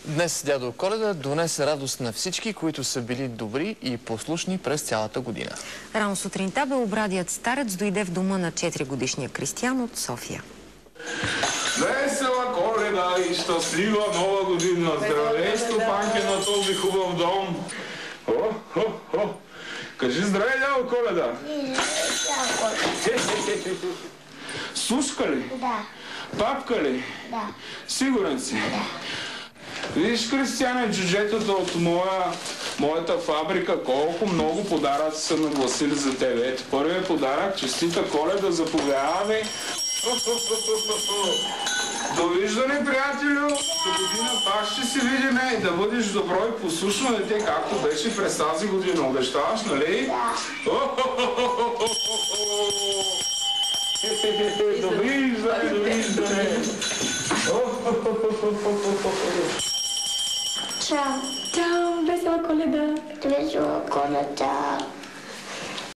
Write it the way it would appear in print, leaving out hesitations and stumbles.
Днес дядо Коледа донесе радост на всички, които са били добри и послушни през цялата година. Рано сутринта белобрадият старец дойде в дома на 4-годишния Кристиян от София. Весела Коледа и щастлива нова година! Здравей, стопанки на този хубав дом! Кажи здравей, дядо Коледа! Сушка ли? Да. Папка ли? Да. Сигурен си? Да. Виж, Кристияне, джуджетата от моята фабрика, колко много подаръци са нагласили за тебе. Ето, първият подарък, честита Коледа, заповядаме. Довиждане, приятелю! До година пак ще се видим и да бъдеш добро и послушно дете, както беше през тази година. Обещаваш, нали? Довиждане, довиждане! Чао. Чао, весела Коледа! Весела Коледа.